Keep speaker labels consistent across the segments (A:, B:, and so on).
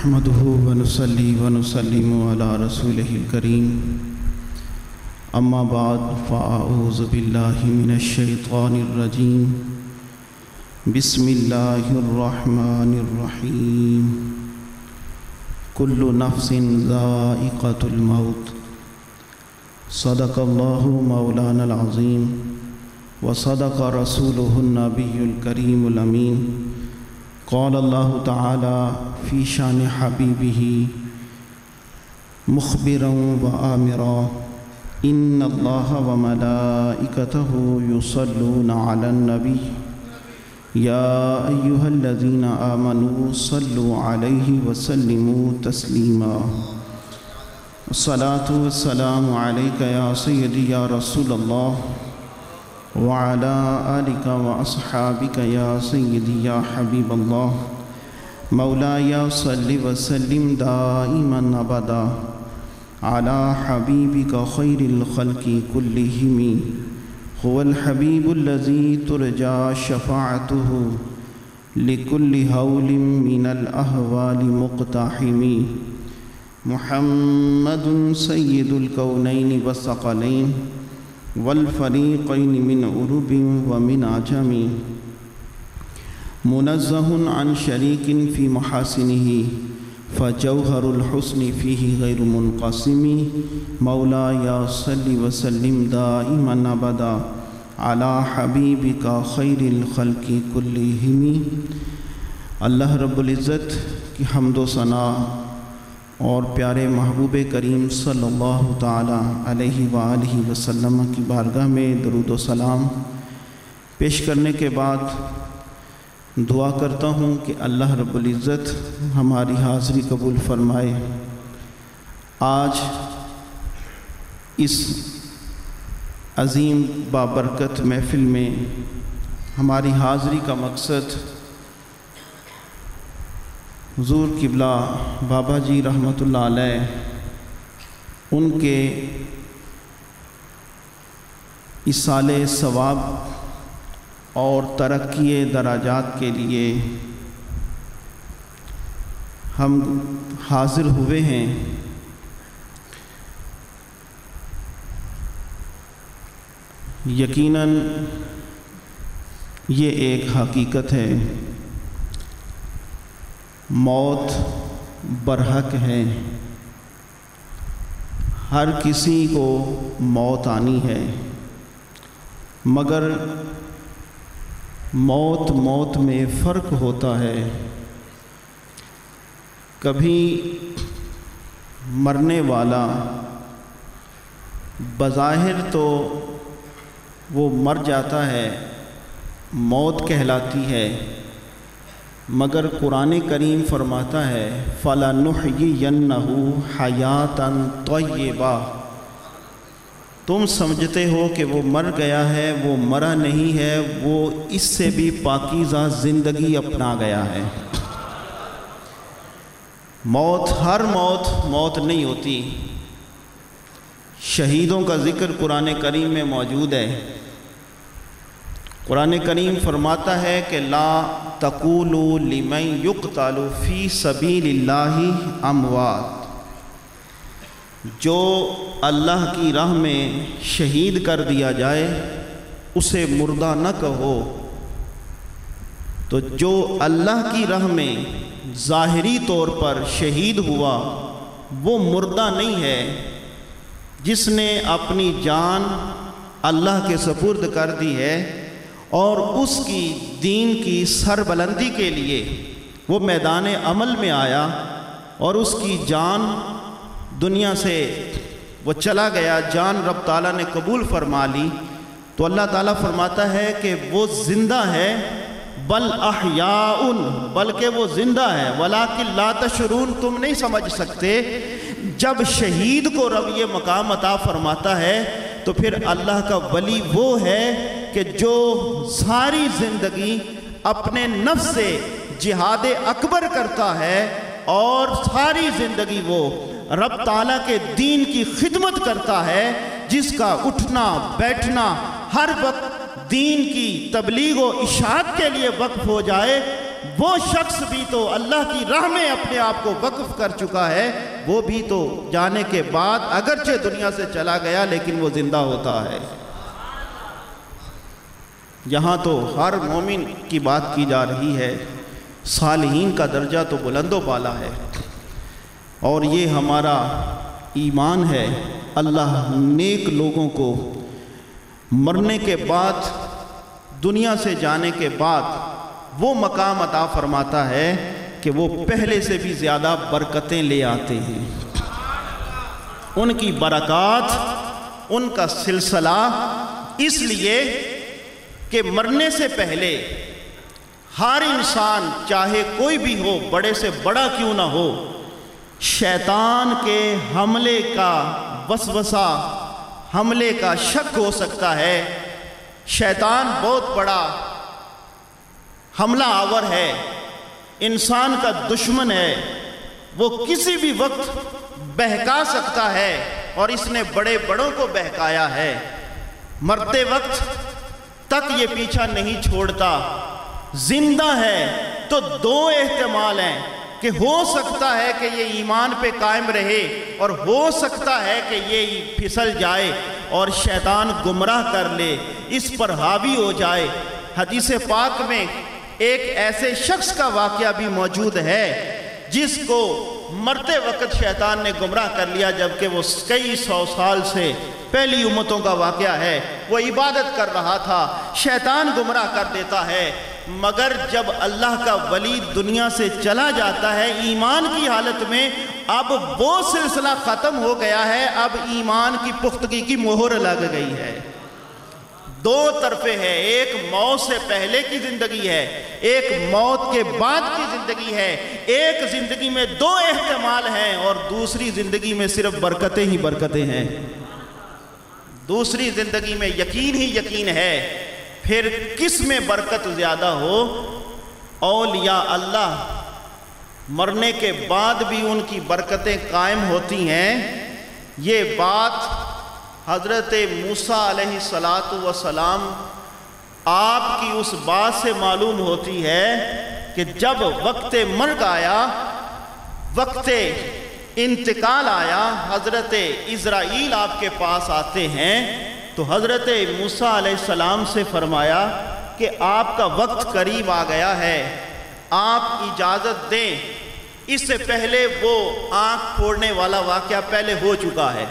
A: نحمده ونصلي ونسلم على رسوله الكريم اما بعد فاعوذ بالله من الشيطان الرجيم بسم الله الرحمن الرحيم كل نفس ذائقة الموت صدق الله مولانا العظيم وصدق رسوله النبي الكريم الأمين قال الله تعالى في شان حبيبه مخبرا وآمرا إن الله وملائكته يصلون على النبي يا أيها الذين آمنوا صلوا عليه وسلموا تسليما الصلاة والسلام عليك يا سيدي يا رسول الله وعلى آلك وأصحابك يا سيدي يا حبيب الله مولاي صل وسلم دائما أبدا على حبيبك خير الخلق كلهم هو الحبيب الذي ترجى شفاعته لكل هول من الأهوال مقتحم محمد سيد الكونين والثقلين والفريقين من عرب ومن عجم منزه عن شريك في محاسنه فجوهر الحسن فيه غير منقسم مولاي صل وسلم دائما أبدا على حبيبك خير الخلق كلهم۔ اللہ رب العزت کی حمد و ثنا اور پیارے محبوب کریم صلی اللہ تعالی علیہ وآلہ وسلم کی بارگاہ میں درود و سلام پیش کرنے کے بعد دعا کرتا ہوں کہ اللہ رب العزت ہماری حاضری قبول فرمائے۔ آج اس عظیم بابرکت محفل میں ہماری حاضری کا مقصد حضور قبلہ بابا جی رحمۃ اللہ علیہ ان کے ایصال ثواب اور ترقی درجات کے لیے ہم حاضر ہوئے ہیں۔ یقیناً یہ ایک حقیقت ہے، موت برحق ہے، ہر کسی کو موت آنی ہے، مگر موت میں فرق ہوتا ہے۔ کبھی مرنے والا بظاہر تو وہ مر جاتا ہے، موت کہلاتی ہے، مگر قرآن کریم فرماتا ہے فَلَنُحْيِيَنَّهُ حَيَاةً طَيِّبَةً۔ تم سمجھتے ہو کہ وہ مر گیا ہے، وہ مرا نہیں ہے، وہ اس سے بھی پاکیزہ زندگی اپنا گیا ہے۔ ہر موت نہیں ہوتی۔ شہیدوں کا ذکر قرآن کریم میں موجود ہے۔ قرآن کریم فرماتا ہے کہ لا تقولوا لمن یقتل فی سبیل اللہ اموات، جو اللہ کی راہ میں شہید کر دیا جائے اسے مردہ نہ کہو۔ تو جو اللہ کی راہ میں ظاہری طور پر شہید ہوا وہ مردہ نہیں ہے، جس نے اپنی جان اللہ کے سپرد کر دی ہے اور اس کی دین کی سربلندی کے لیے وہ میدان عمل میں آیا اور اس کی جان دنیا سے وہ چلا گیا، جان رب تعالیٰ نے قبول فرما لی، تو اللہ تعالیٰ فرماتا ہے کہ وہ زندہ ہے، بل احیاء، بلکہ وہ زندہ ہے، ولیکن لا تشعرون، تم نہیں سمجھ سکتے۔ جب شہید کو رب یہ مقام عطا فرماتا ہے تو پھر اللہ کا ولی وہ ہے کہ جو ساری زندگی اپنے نفس سے جہاد اکبر کرتا ہے اور ساری زندگی وہ رب تعالیٰ کے دین کی خدمت کرتا ہے، جس کا اٹھنا بیٹھنا ہر وقت دین کی تبلیغ و اشاعت کے لیے وقف ہو جائے، وہ شخص بھی تو اللہ کی راہ میں اپنے آپ کو وقف کر چکا ہے، وہ بھی تو جانے کے بعد اگرچہ دنیا سے چلا گیا لیکن وہ زندہ ہوتا ہے۔ یہاں تو ہر مومن کی بات کی جا رہی ہے، صالحین کا درجہ تو بلند و بالا ہے، اور یہ ہمارا ایمان ہے۔ اللہ نیک لوگوں کو مرنے کے بعد، دنیا سے جانے کے بعد وہ مقام عطا فرماتا ہے کہ وہ پہلے سے بھی زیادہ برکتیں لے آتے ہیں۔ ان کی برکات، ان کا سلسلہ، اس لیے کہ مرنے سے پہلے ہر انسان چاہے کوئی بھی ہو، بڑے سے بڑا کیوں نہ ہو، شیطان کے حملے کا وسوسہ، حملے کا شک ہو سکتا ہے۔ شیطان بہت بڑا حملہ آور ہے، انسان کا دشمن ہے، وہ کسی بھی وقت بہکا سکتا ہے، اور اس نے بڑے بڑوں کو بہکایا ہے۔ مرتے وقت تک یہ پیچھا نہیں چھوڑتا۔ زندہ ہے تو دو احتمال ہیں کہ ہو سکتا ہے کہ یہ ایمان پہ قائم رہے، اور ہو سکتا ہے کہ یہ پھسل جائے اور شیطان گمراہ کر لے، اس پر حاوی ہو جائے۔ حدیث پاک میں ایک ایسے شخص کا واقعہ بھی موجود ہے جس کو مرتے وقت شیطان نے گمراہ کر لیا، جبکہ وہ کئی سو سال سے پہلی امتوں کا واقعہ ہے۔ وہ عبادت کر رہا تھا، شیطان گمراہ کر دیتا ہے، مگر جب اللہ کا ولی دنیا سے چلا جاتا ہے ایمان کی حالت میں، اب وہ سلسلہ ختم ہو گیا ہے، اب ایمان کی پختگی کی مہر لگ گئی ہے۔ دو طرفیں ہیں، ایک موت سے پہلے کی زندگی ہے، ایک موت کے بعد کی زندگی ہے۔ ایک زندگی میں دو احتمال ہیں، اور دوسری زندگی میں صرف برکتیں ہی برکتیں ہیں۔ دوسری زندگی میں یقین ہی یقین ہے۔ پھر کس میں برکت زیادہ ہو؟ اولیاء اللہ مرنے کے بعد بھی ان کی برکتیں قائم ہوتی ہیں۔ یہ بات حضرت موسیٰ علیہ السلام آپ کی اس بات سے معلوم ہوتی ہے کہ جب وقت مرگ آیا، وقت انتقال آیا، حضرت اسرائیل آپ کے پاس آتے ہیں تو حضرت موسیٰ علیہ السلام سے فرمایا کہ آپ کا وقت قریب آ گیا ہے، آپ اجازت دیں۔ اس سے پہلے وہ آنکھ پھوڑنے والا واقعہ پہلے ہو چکا ہے۔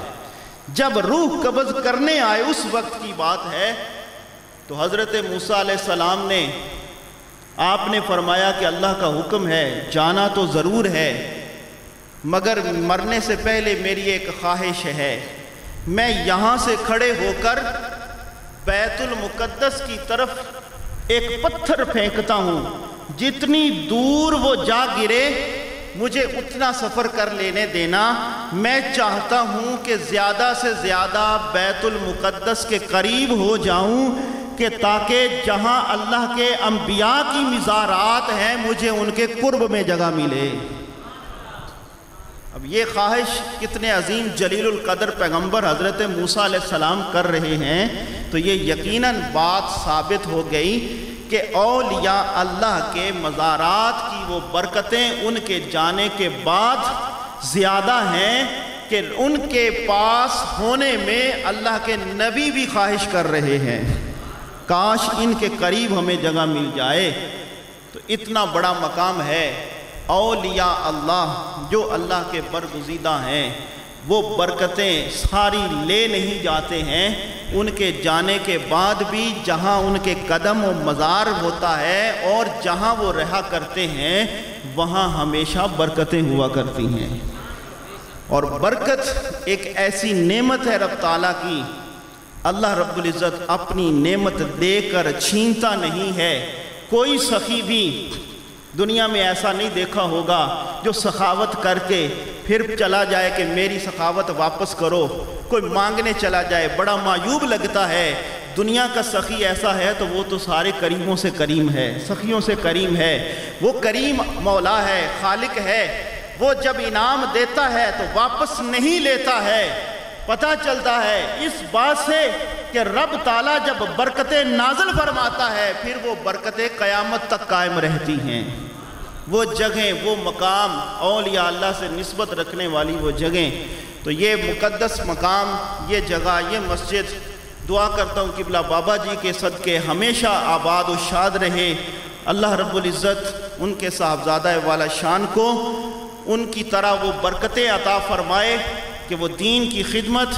A: جب روح قبض کرنے آئے اس وقت کی بات ہے، تو حضرت موسیٰ علیہ السلام نے آپ نے فرمایا کہ اللہ کا حکم ہے، جانا تو ضرور ہے، مگر مرنے سے پہلے میری ایک خواہش ہے، میں یہاں سے کھڑے ہو کر بیت المقدس کی طرف ایک پتھر پھینکتا ہوں، جتنی دور وہ جا گرے مجھے اتنا سفر کر لینے دینا۔ میں چاہتا ہوں کہ زیادہ سے زیادہ بیت المقدس کے قریب ہو جاؤں، کہ تاکہ جہاں اللہ کے انبیاء کی مزارات ہیں مجھے ان کے قرب میں جگہ ملے۔ اب یہ خواہش کتنے عظیم جلیل القدر پیغمبر حضرت موسیٰ علیہ السلام کر رہے ہیں، تو یہ یقیناً بات ثابت ہو گئی کہ اولیاء اللہ کے مزارات کی وہ برکتیں ان کے جانے کے بعد زیادہ ہیں کہ ان کے پاس ہونے میں اللہ کے نبی بھی خواہش کر رہے ہیں، کاش ان کے قریب ہمیں جگہ مل جائے۔ تو اتنا بڑا مقام ہے۔ اولیاء اللہ جو اللہ کے برگزیدہ ہیں، وہ برکتیں ساری لے نہیں جاتے ہیں، ان کے جانے کے بعد بھی جہاں ان کے قدم و مزار ہوتا ہے اور جہاں وہ رہا کرتے ہیں وہاں ہمیشہ برکتیں ہوا کرتی ہیں۔ اور برکت ایک ایسی نعمت ہے رب تعالیٰ کی، اللہ رب العزت اپنی نعمت دے کر چھینتا نہیں ہے۔ کوئی سخی بھی دنیا میں ایسا نہیں دیکھا ہوگا جو سخاوت کر کے پھر چلا جائے کہ میری سخاوت واپس کرو، کوئی مانگنے چلا جائے، بڑا معیوب لگتا ہے۔ دنیا کا سخی ایسا ہے تو وہ تو سارے کریموں سے کریم ہے، سخیوں سے کریم ہے۔ وہ کریم مولا ہے، خالق ہے، وہ جب انعام دیتا ہے تو واپس نہیں لیتا ہے، پتہ چلتا ہے اس بات سے کہ رب تعالیٰ جب برکتیں نازل فرماتا ہے پھر وہ برکتیں قیامت تک قائم رہتی ہیں۔ وہ جگہیں، وہ مقام، اولیاء اللہ سے نسبت رکھنے والی وہ جگہیں، تو یہ مقدس مقام، یہ جگہ، یہ مسجد دعا کرتا ہوں قبلہ بابا جی کے صدقے ہمیشہ آباد و شاد رہے۔ اللہ رب العزت ان کے صاحبزادہ والا شان کو ان کی طرح وہ برکتیں عطا فرمائے کہ وہ دین کی خدمت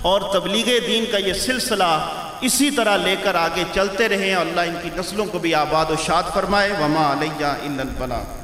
A: اور تبلیغ دین کا یہ سلسلہ اسی طرح لے کر آگے چلتے رہیں۔ اللہ ان کی نسلوں کو بھی آباد و شاد فرمائے۔ وما علیہ الا البلاغ۔